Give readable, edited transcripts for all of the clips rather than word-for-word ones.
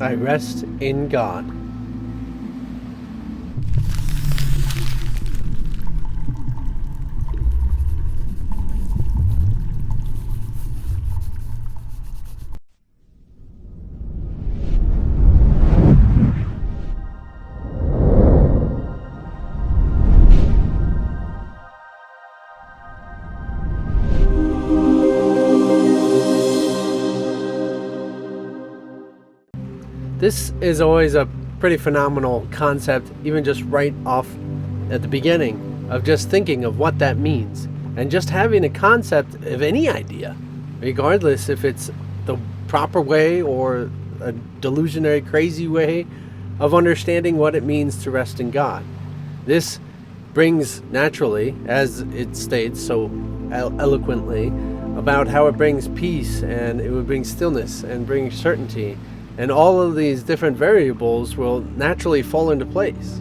I rest in God. This is always a pretty phenomenal concept, even just right off at the beginning of just thinking of what that means and just having a concept of any idea, regardless if it's the proper way or a delusionary, crazy way of understanding what it means to rest in God. This brings naturally, as it states so eloquently, about how it brings peace and it would bring stillness and bring certainty. And all of these different variables will naturally fall into place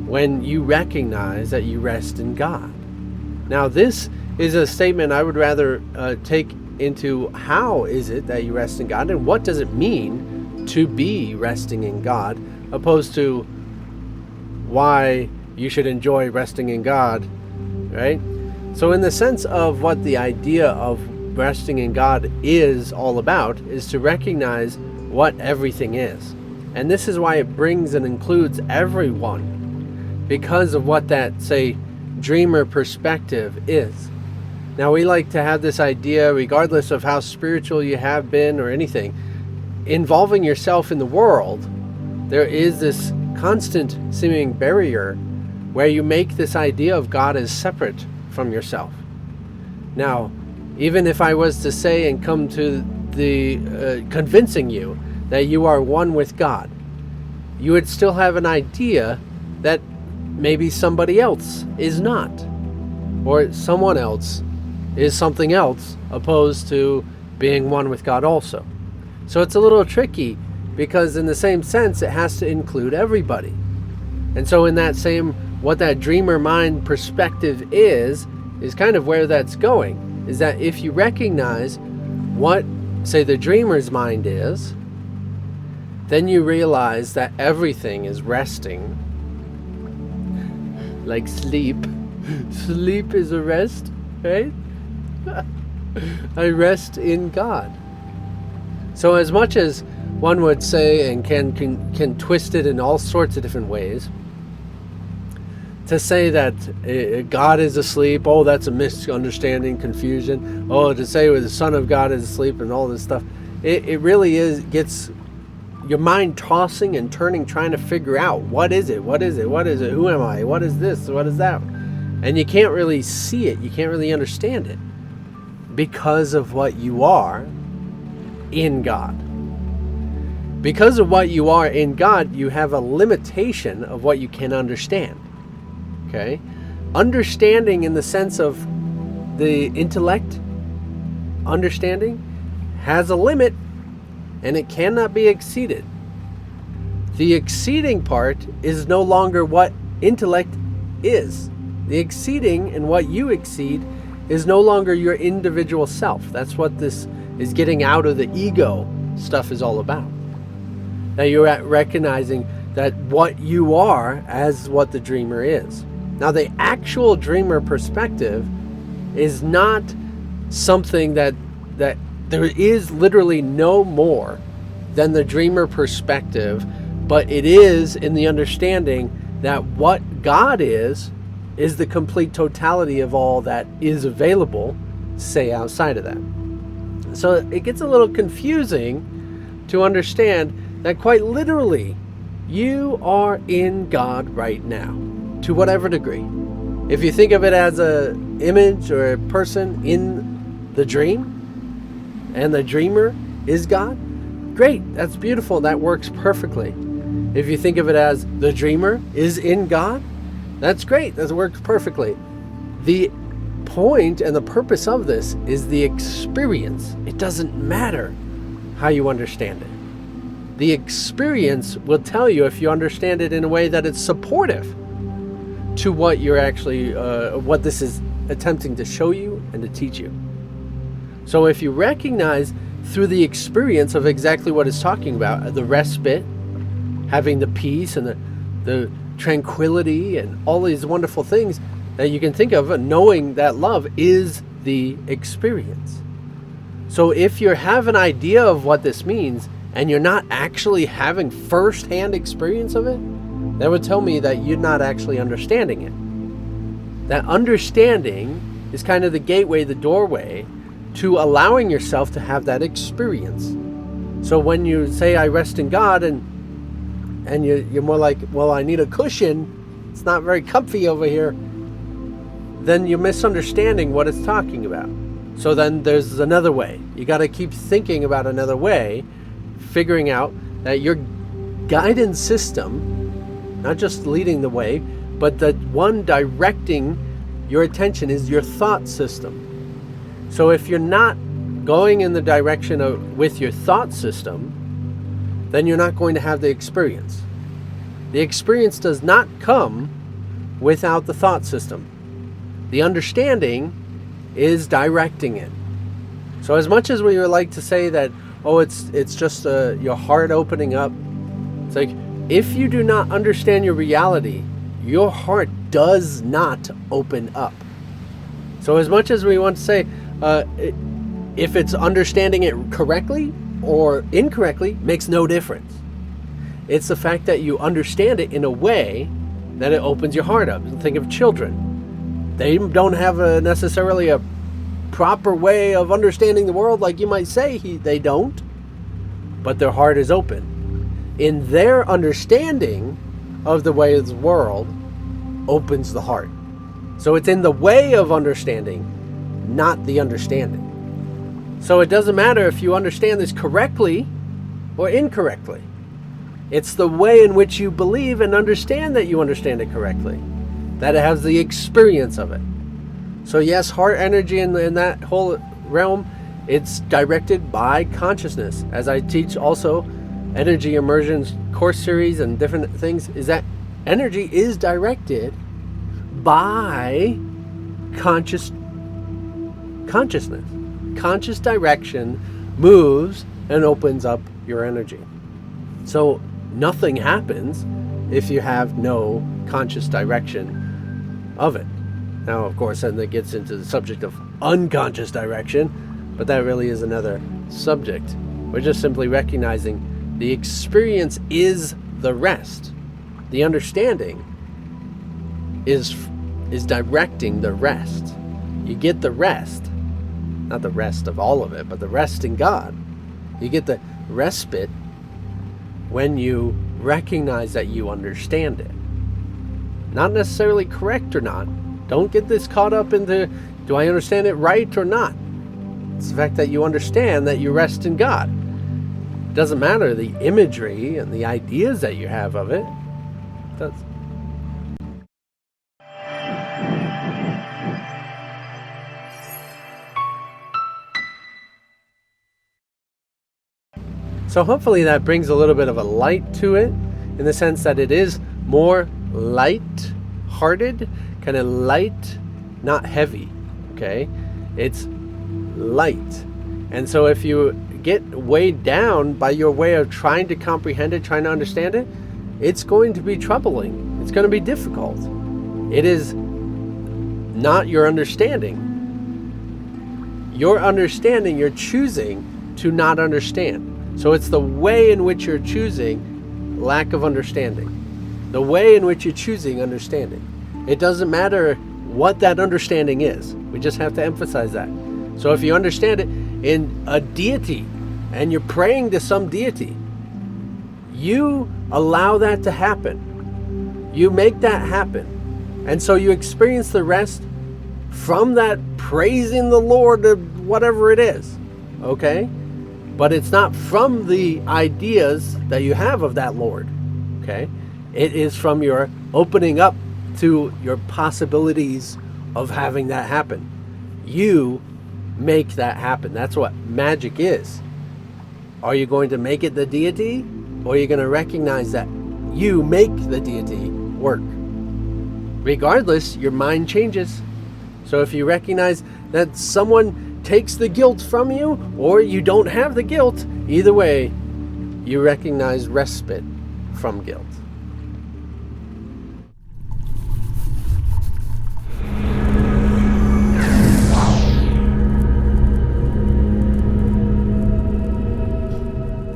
when you recognize that you rest in God. Now, this is a statement I would rather take into how is it that you rest in God and what does it mean to be resting in God, opposed to why you should enjoy resting in God, right? So in the sense of what the idea of resting in God is all about, is to recognize what everything is. And this is why it brings and includes everyone, because of what that, say, dreamer perspective is. Now, we like to have this idea, regardless of how spiritual you have been or anything, involving yourself in the world, there is this constant seeming barrier where you make this idea of God as separate from yourself. Now, even if I was to say and come to the convincing you that you are one with God, you would still have an idea that maybe somebody else is not, or someone else is something else opposed to being one with God also. So it's a little tricky, because in the same sense it has to include everybody. And so in that same, what that dreamer mind perspective is kind of where that's going, is that if you recognize what, say, the dreamer's mind is, then you realize that everything is resting. Like sleep. Sleep is a rest, right? I rest in God. So as much as one would say and can twist it in all sorts of different ways, to say that God is asleep, oh, that's a misunderstanding, confusion. Oh, to say the Son of God is asleep and all this stuff, it really gets your mind tossing and turning, trying to figure out what is it, who am I, what is this, what is that, and you can't really see it, you can't really understand it, because of what you are in God. Because of what you are in God, you have a limitation of what you can understand. Okay? Understanding in the sense of the intellect, understanding has a limit and it cannot be exceeded. The exceeding part is no longer what intellect is. The exceeding and what you exceed is no longer your individual self. That's what this is getting out of the ego stuff is all about. Now you're recognizing that what you are as what the dreamer is. Now, the actual dreamer perspective is not something that there is literally no more than the dreamer perspective, but it is in the understanding that what God is the complete totality of all that is available, say, outside of that. So it gets a little confusing to understand that quite literally you are in God right now. To whatever degree. If you think of it as an image or a person in the dream, and the dreamer is God, great, that's beautiful, that works perfectly. If you think of it as the dreamer is in God, that's great, that works perfectly. The point and the purpose of this is the experience. It doesn't matter how you understand it. The experience will tell you if you understand it in a way that it's supportive to what you're actually, what this is attempting to show you and to teach you. So if you recognize through the experience of exactly what it's talking about, the respite, having the peace and the tranquility and all these wonderful things that you can think of, knowing that love is the experience. So if you have an idea of what this means and you're not actually having first-hand experience of it, that would tell me that you're not actually understanding it. That understanding is kind of the gateway, the doorway to allowing yourself to have that experience. So when you say, I rest in God, and you're more like, well, I need a cushion, it's not very comfy over here, then you're misunderstanding what it's talking about. So then there's another way. You got to keep thinking about another way, figuring out that your guidance system, not just leading the way, but the one directing your attention is your thought system. So if you're not going in the direction with your thought system, then you're not going to have the experience. The experience does not come without the thought system. The understanding is directing it. So as much as we would like to say that, oh, it's just your heart opening up, it's like, if you do not understand your reality, your heart does not open up. So as much as we want to say, if it's understanding it correctly or incorrectly, makes no difference. It's the fact that you understand it in a way that it opens your heart up. Think of children. They don't have necessarily a proper way of understanding the world like you might say they don't, but their heart is open. In their understanding of the way of the world opens the heart. So it's in the way of understanding, not the understanding. So it doesn't matter if you understand this correctly or incorrectly. It's the way in which you believe and understand that you understand it correctly, that it has the experience of it. So yes, heart energy in that whole realm, it's directed by consciousness. As I teach also energy immersions course series and different things, is that energy is directed by consciousness. Conscious direction moves and opens up your energy. So nothing happens if you have no conscious direction of it. Now, of course, then it gets into the subject of unconscious direction, but that really is another subject. We're just simply recognizing the experience is the rest. The understanding is directing the rest. You get the rest, not the rest of all of it, but the rest in God. You get the respite when you recognize that you understand it. Not necessarily correct or not. Don't get this caught up into, do I understand it right or not? It's the fact that you understand that you rest in God. It doesn't matter the imagery and the ideas that you have of it. It does. So hopefully that brings a little bit of a light to it, in the sense that it is more light-hearted, kind of light, not heavy, okay? It's light. And so if you get weighed down by your way of trying to comprehend it, trying to understand it, it's going to be troubling. It's going to be difficult. It is not your understanding. Your understanding, you're choosing to not understand. So it's the way in which you're choosing lack of understanding. The way in which you're choosing understanding. It doesn't matter what that understanding is. We just have to emphasize that. So if you understand it in a deity and you're praying to some deity, you allow that to happen. You make that happen. And so you experience the rest from that praising the Lord of whatever it is. Okay? But it's not from the ideas that you have of that Lord. Okay? It is from your opening up to your possibilities of having that happen. You make that happen. That's what magic is. Are you going to make it the deity, or are you going to recognize that you make the deity work? Regardless, your mind changes. So if you recognize that someone takes the guilt from you, or you don't have the guilt. Either way, you recognize respite from guilt.